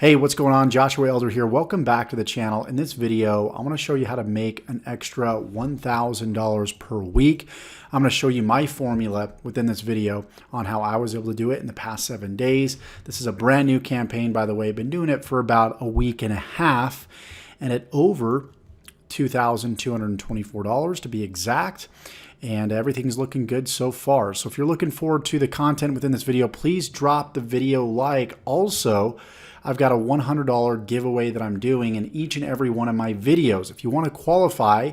Hey, what's going on? Joshua Elder here. Welcome back to the channel. In this video, I want to show you how to make an extra $1,000 per week. I'm going to show you my formula within this video on how I was able to do it in the past 7 days. This is a brand new campaign, by the way. I've been doing it for about a week and a half, and at over $2,224 to be exact. And everything's looking good so far. So if you're looking forward to the content within this video, please drop the video like. Also, I've got a $100 giveaway that I'm doing in each and every one of my videos. If you want to qualify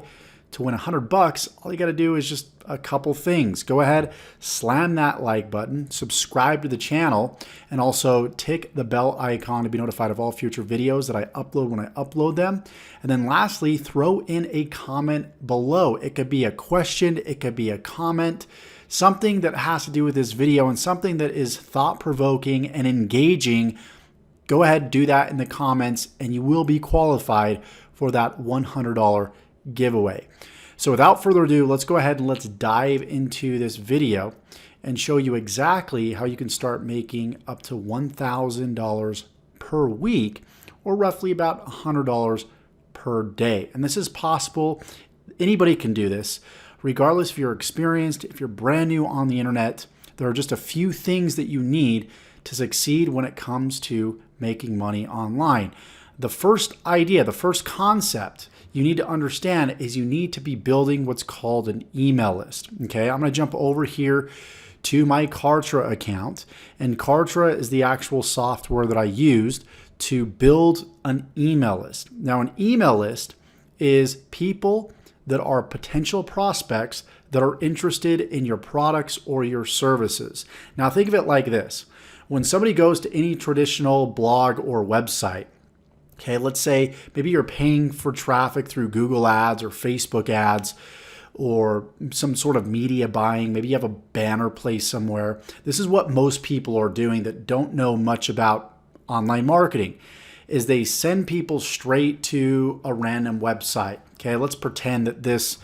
to win $100, all you got to do is just a couple things. Go ahead, slam that like button, subscribe to the channel, and also tick the bell icon to be notified of all future videos that I upload when I upload them. And then lastly, throw in a comment below. It could be a question, it could be a comment, something that has to do with this video and something that is thought-provoking and engaging. Go ahead, do that in the comments, and you will be qualified for that $100 giveaway. So without further ado, let's go ahead and let's dive into this video and show you exactly how you can start making up to $1,000 per week, or roughly about $100 per day. And this is possible. Anybody can do this, regardless if you're experienced, if you're brand new on the internet. There are just a few things that you need to succeed when it comes to making money online. The first idea, the first concept you need to understand is you need to be building what's called an email list. Okay, I'm going to jump over here to my Kartra account, and Kartra is the actual software that I used to build an email list. Now, an email list is people that are potential prospects that are interested in your products or your services. Now, think of it like this. When somebody goes to any traditional blog or website, okay, let's say maybe you're paying for traffic through Google ads or Facebook ads or some sort of media buying. Maybe you have a banner placed somewhere. This is what most people are doing that don't know much about online marketing, is they send people straight to a random website. Okay, let's pretend that this,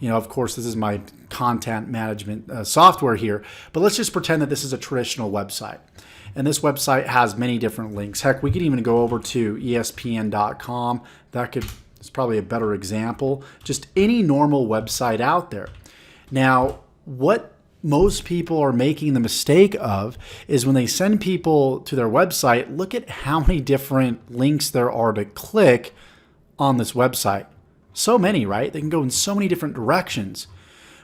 of course, this is my content management software here, but let's just pretend that this is a traditional website. And this website has many different links. Heck, we could even go over to ESPN.com. It's probably a better example. Just any normal website out there. Now, what most people are making the mistake of is when they send people to their website, look at how many different links there are to click on this website. So many, right? They can go in so many different directions.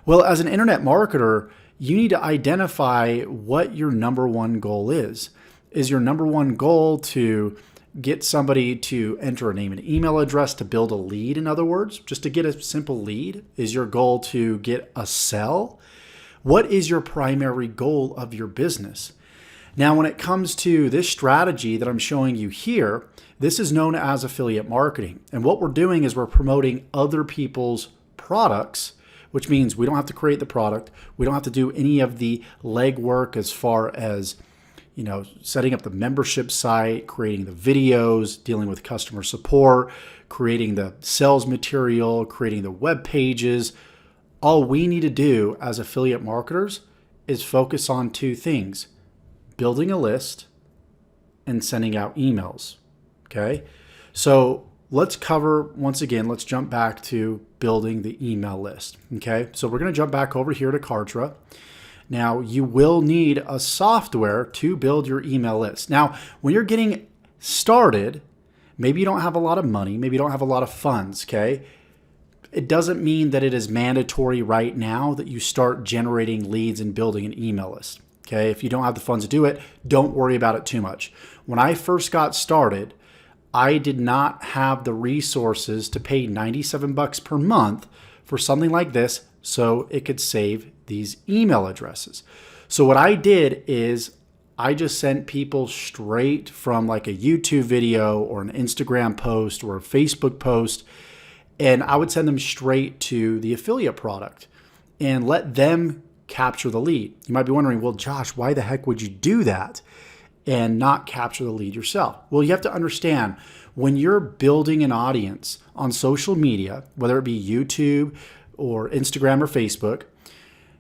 Well, as an internet marketer, you need to identify what your number one goal is. Is your number one goal to get somebody to enter a name and email address to build a lead, in other words, just to get a simple lead? Is your goal to get a sell? What is your primary goal of your business? Now, when it comes to this strategy that I'm showing you here, this is known as affiliate marketing. And what we're doing is we're promoting other people's products, which means we don't have to create the product. We don't have to do any of the legwork as far as, setting up the membership site, creating the videos, dealing with customer support, creating the sales material, creating the web pages. All we need to do as affiliate marketers is focus on two things: building a list and sending out emails. Okay? So let's cover, once again, let's jump back to building the email list. Okay, so we're going to jump back over here to Kartra. Now, you will need a software to build your email list. Now, when you're getting started, maybe you don't have a lot of money, maybe you don't have a lot of funds, okay? It doesn't mean that it is mandatory right now that you start generating leads and building an email list. Okay, if you don't have the funds to do it, don't worry about it too much. When I first got started, I did not have the resources to pay $97 per month for something like this so it could save these email addresses. So what I did is I just sent people straight from like a YouTube video or an Instagram post or a Facebook post, and I would send them straight to the affiliate product and let them capture the lead. You might be wondering, well, Josh, why the heck would you do that and not capture the lead yourself? Well, you have to understand, when you're building an audience on social media, whether it be YouTube or Instagram or Facebook,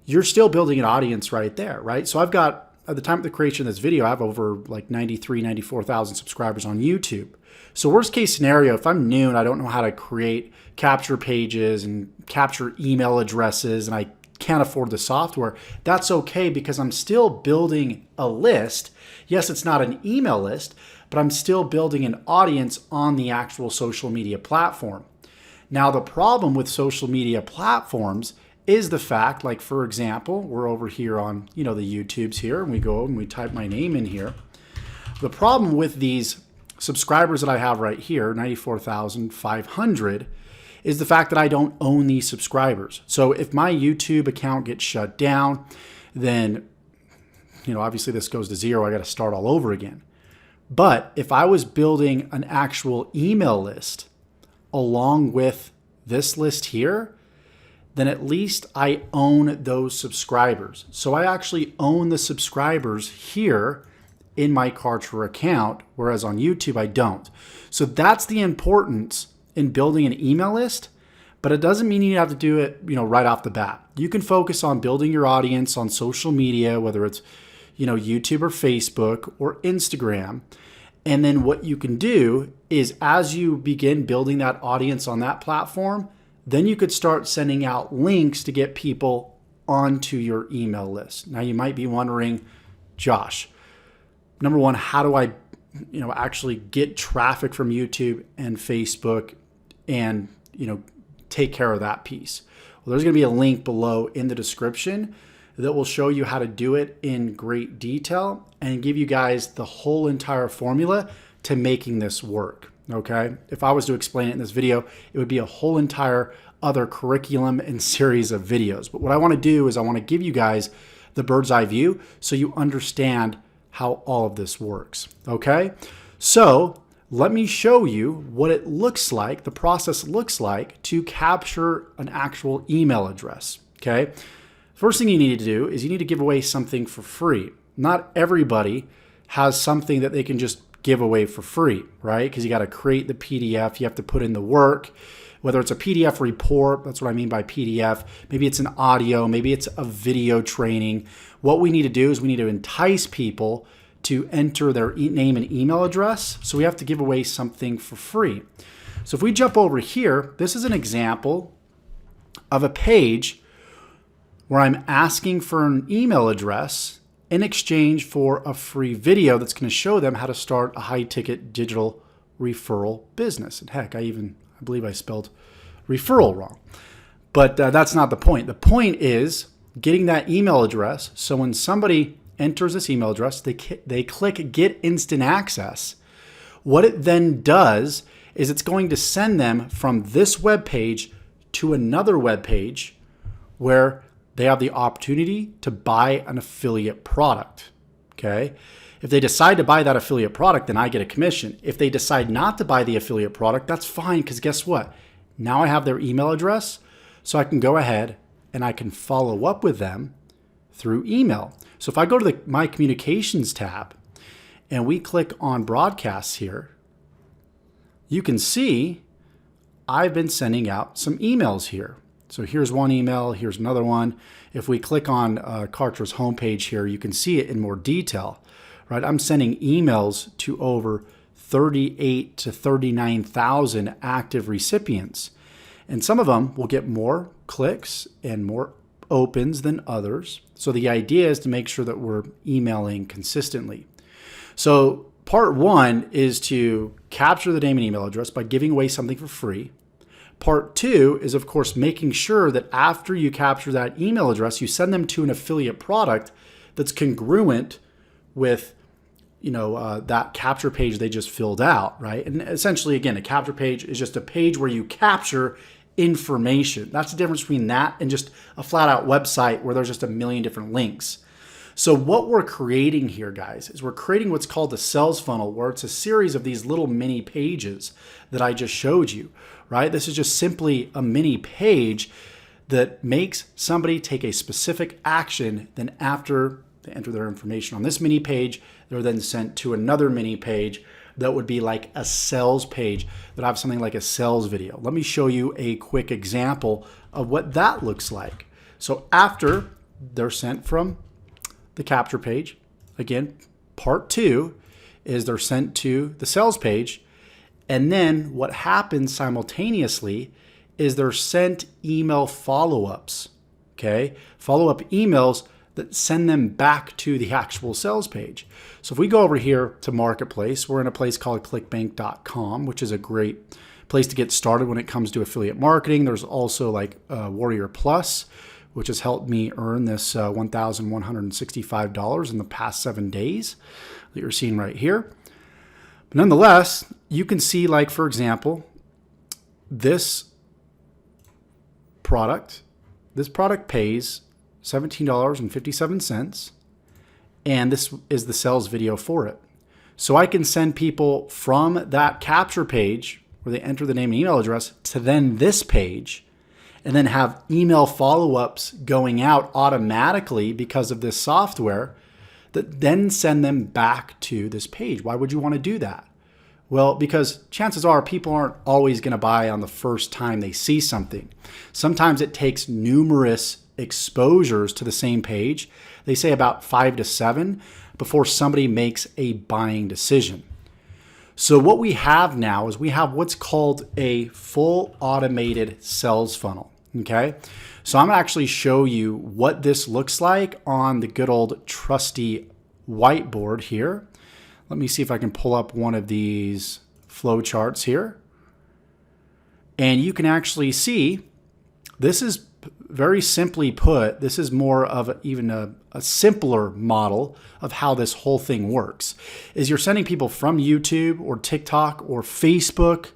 you're still building an audience right there, right? So I've got at the time of the creation of this video, I have over like 94,000 subscribers on YouTube. So worst case scenario, if I'm new and I don't know how to create capture pages and capture email addresses and I can't afford the software, that's okay because I'm still building a list. Yes, it's not an email list, but I'm still building an audience on the actual social media platform. Now, the problem with social media platforms is the fact, like for example, we're over here on, the YouTubes here, and we go and we type my name in here. The problem with these subscribers that I have right here, 94,500, is the fact that I don't own these subscribers. So if my YouTube account gets shut down, then, obviously this goes to zero. I got to start all over again. But if I was building an actual email list along with this list here, then at least I own those subscribers. So I actually own the subscribers here in my Kartra account, whereas on YouTube I don't. So that's the importance in building an email list, but it doesn't mean you have to do it, right off the bat. You can focus on building your audience on social media, whether it's, YouTube or Facebook or Instagram. And then what you can do is as you begin building that audience on that platform, then you could start sending out links to get people onto your email list. Now you might be wondering, Josh, number one, how do I, actually get traffic from YouTube and Facebook and, take care of that piece? Well, there's going to be a link below in the description that will show you how to do it in great detail and give you guys the whole entire formula to making this work. Okay. If I was to explain it in this video, it would be a whole entire other curriculum and series of videos. But what I want to do is I want to give you guys the bird's eye view so you understand how all of this works. Okay. So let me show you what it looks like, the process looks like to capture an actual email address. Okay. First thing you need to do is you need to give away something for free. Not everybody has something that they can just give away for free, right? Because you got to create the PDF, you have to put in the work, whether it's a PDF report, that's what I mean by PDF, maybe it's an audio, maybe it's a video training. What we need to do is we need to entice people to enter their name and email address. So we have to give away something for free. So if we jump over here, this is an example of a page where I'm asking for an email address in exchange for a free video that's going to show them how to start a high-ticket digital referral business. And heck, I believe I spelled referral wrong. But that's not the point. The point is getting that email address. So when somebody enters this email address, they click Get Instant Access. What it then does is it's going to send them from this web page to another web page where they have the opportunity to buy an affiliate product, okay? If they decide to buy that affiliate product, then I get a commission. If they decide not to buy the affiliate product, that's fine, because guess what? Now I have their email address, so I can go ahead and I can follow up with them through email. So if I go to the My Communications tab and we click on Broadcasts here, you can see I've been sending out some emails here. So here's one email, here's another one. If we click on Kartra's homepage here, you can see it in more detail, right? I'm sending emails to over 38 to 39,000 active recipients. And some of them will get more clicks and more opens than others. So the idea is to make sure that we're emailing consistently. So part one is to capture the name and email address by giving away something for free. Part two is, of course, making sure that after you capture that email address, you send them to an affiliate product that's congruent with, that capture page they just filled out, right? And essentially, again, a capture page is just a page where you capture information. That's the difference between that and just a flat out website where there's just a million different links. So what we're creating here, guys, is we're creating what's called a sales funnel, where it's a series of these little mini pages that I just showed you, right? This is just simply a mini page that makes somebody take a specific action. Then after they enter their information on this mini page, they're then sent to another mini page that would be like a sales page that have something like a sales video. Let me show you a quick example of what that looks like. So after they're sent from the capture page again, part 2 is they're sent to the sales page. And then what happens simultaneously is they're sent email follow-ups, okay? Follow-up emails that send them back to the actual sales page. So if we go over here to Marketplace, we're in a place called clickbank.com, which is a great place to get started when it comes to affiliate marketing. There's also like Warrior Plus, which has helped me earn this $1,165 in the past 7 days that you're seeing right here. But nonetheless, you can see, like, for example, this product pays $17.57, and this is the sales video for it. So I can send people from that capture page where they enter the name and email address to then this page, and then have email follow-ups going out automatically because of this software that then send them back to this page. Why would you want to do that? Well, because chances are people aren't always going to buy on the first time they see something. Sometimes it takes numerous exposures to the same page. They say about 5 to 7 before somebody makes a buying decision. So what we have now is we have what's called a full automated sales funnel. Okay, so I'm gonna actually show you what this looks like on the good old trusty whiteboard here. Let me see if I can pull up one of these flow charts here. And you can actually see this is very simply put, this is more of even a simpler model of how this whole thing works. Is you're sending people from YouTube or TikTok or Facebook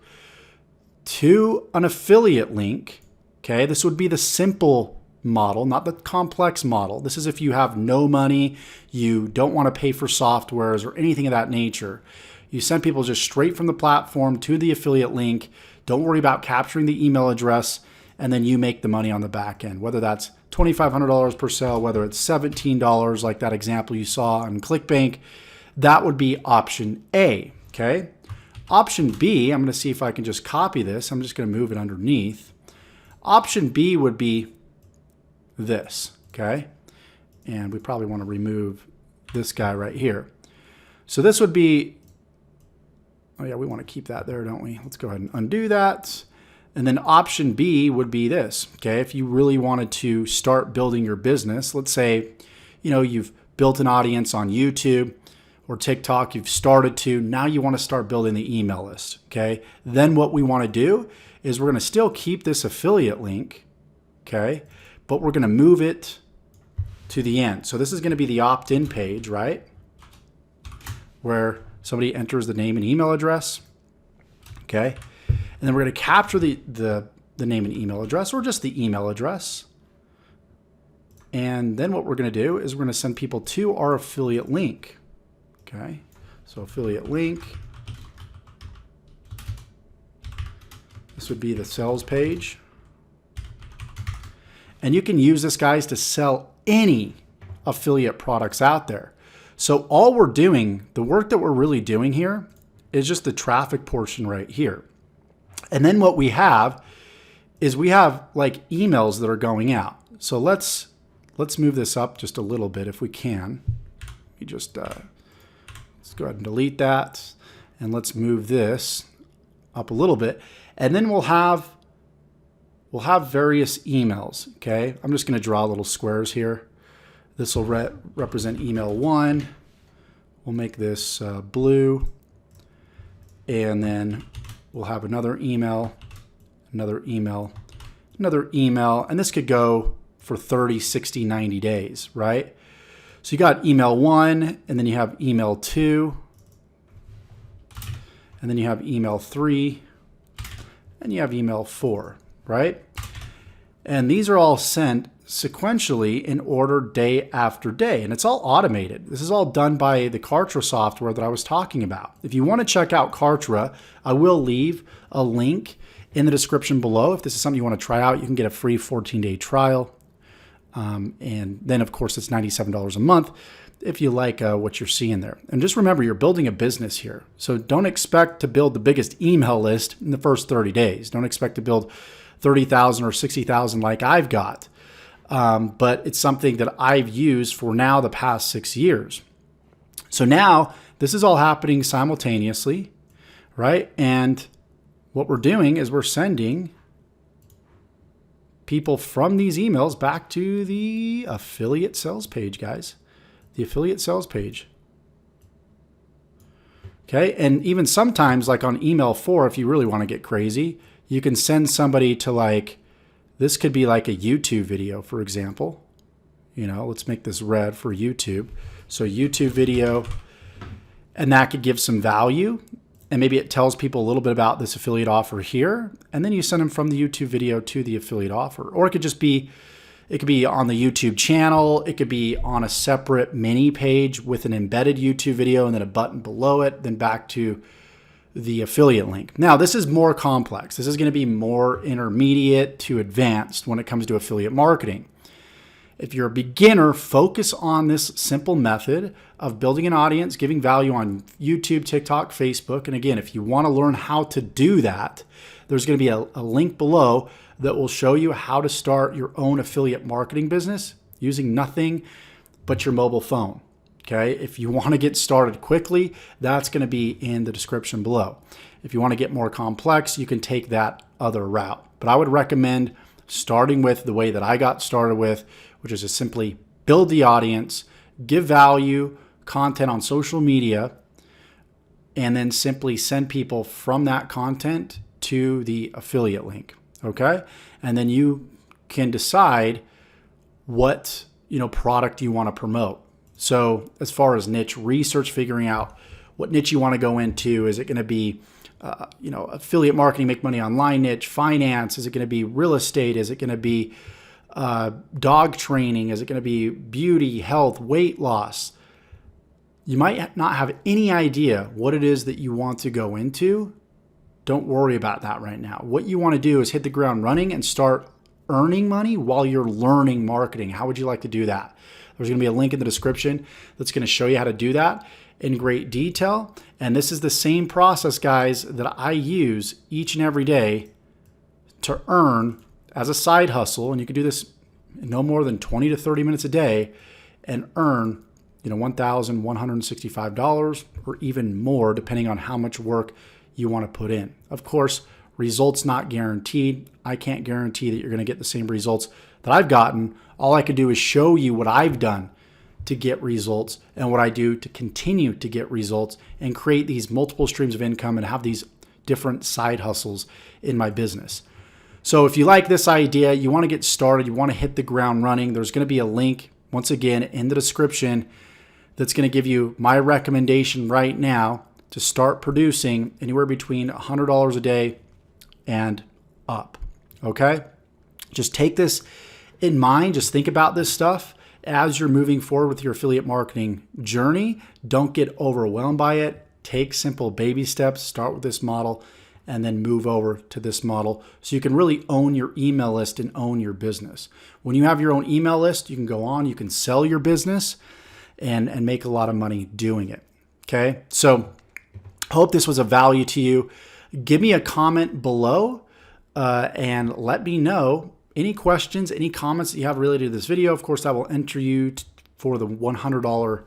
to an affiliate link. Okay, this would be the simple model, not the complex model. This is if you have no money, you don't want to pay for softwares or anything of that nature. You send people just straight from the platform to the affiliate link. Don't worry about capturing the email address, and then you make the money on the back end, whether that's $2,500 per sale, whether it's $17 like that example you saw on ClickBank. That would be option A, okay? Option B, I'm going to see if I can just copy this. I'm just going to move it underneath. Option B would be this, okay? And we probably want to remove this guy right here. So this would be, oh yeah, we want to keep that there, don't we? Let's go ahead and undo that. And then option B would be this, okay? If you really wanted to start building your business, let's say, you've built an audience on YouTube or TikTok, you've started to, now you want to start building the email list, okay? Then what we want to do is we're going to still keep this affiliate link, okay? But we're going to move it to the end. So this is going to be the opt-in page, right? Where somebody enters the name and email address, okay? And then we're going to capture the name and email address, or just the email address. And then what we're going to do is we're going to send people to our affiliate link, okay? So affiliate link. This would be the sales page. And you can use this, guys, to sell any affiliate products out there. So all we're doing, the work that we're really doing here, is just the traffic portion right here. And then what we have is we have like emails that are going out. So let's move this up just a little bit if we can. You just let's go ahead and delete that, and let's move this up a little bit. And then we'll have various emails, okay? I'm just going to draw little squares here. This will represent email 1. We'll make this blue. And then we'll have another email, another email, another email. And this could go for 30, 60, 90 days, right? So you got email 1, and then you have email 2. And then you have email 3. And you have email 4, right? And these are all sent sequentially in order day after day. And it's all automated. This is all done by the Kartra software that I was talking about. If you want to check out Kartra, I will leave a link in the description below. If this is something you want to try out, you can get a free 14-day trial. And then, of course, it's $97 a month if you like what you're seeing there. And just remember, you're building a business here. So don't expect to build the biggest email list in the first 30 days. Don't expect to build 30,000 or 60,000 like I've got. But it's something that I've used for now the past 6 years. So now this is all happening simultaneously, right? And what we're doing is we're sending people from these emails back to the affiliate sales page, guys. The affiliate sales page. Okay, and even sometimes, like on email 4, if you really want to get crazy, you can send somebody to like, this could be like a YouTube video, for example. You know, let's make this red for YouTube. So YouTube video, and that could give some value. And maybe it tells people a little bit about this affiliate offer here. And then you send them from the YouTube video to the affiliate offer. Or it could just be, it could be on the YouTube channel. It could be on a separate mini page with an embedded YouTube video and then a button below it, then back to the affiliate link. Now, this is more complex. This is going to be more intermediate to advanced when it comes to affiliate marketing. If you're a beginner, focus on this simple method of building an audience, giving value on YouTube, TikTok, Facebook. And again, if you want to learn how to do that, there's going to be a link below that will show you how to start your own affiliate marketing business using nothing but your mobile phone. Okay, if you want to get started quickly, that's going to be in the description below. If you want to get more complex, you can take that other route. But I would recommend starting with the way that I got started with, which is to simply build the audience, give value, content on social media, and then simply send people from that content to the affiliate link. Okay, and then you can decide what product you want to promote. So as far as niche research, figuring out what niche you want to go into, is it going to be, affiliate marketing, make money online niche, finance? Is it going to be real estate? Is it going to be dog training? Is it going to be beauty, health, weight loss? You might not have any idea what it is that you want to go into. Don't worry about that right now. What you want to do is hit the ground running and start earning money while you're learning marketing. How would you like to do that? There's going to be a link in the description that's going to show you how to do that in great detail. And this is the same process, guys, that I use each and every day to earn as a side hustle. And you can do this in no more than 20 to 30 minutes a day and earn $1,165 or even more, depending on how much work you want to put in. Of course, results not guaranteed. I can't guarantee that you're going to get the same results that I've gotten. All I could do is show you what I've done to get results and what I do to continue to get results and create these multiple streams of income and have these different side hustles in my business. So if you like this idea, you want to get started, you want to hit the ground running, there's going to be a link, once again, in the description that's going to give you my recommendation right now to start producing anywhere between $100 a day and up. Okay? Just take this in mind. Just think about this stuff as you're moving forward with your affiliate marketing journey. Don't get overwhelmed by it. Take simple baby steps. Start with this model and then move over to this model so you can really own your email list and own your business. When you have your own email list, you can go on, you can sell your business and make a lot of money doing it. Okay? So hope this was of value to you. Give me a comment below and let me know any questions, any comments that you have related to this video. Of course, I will enter you for the $100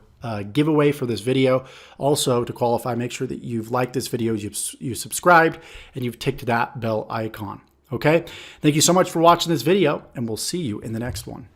giveaway for this video. Also, to qualify, make sure that you've liked this video, you've subscribed, and you've ticked that bell icon. Okay? Thank you so much for watching this video, and we'll see you in the next one.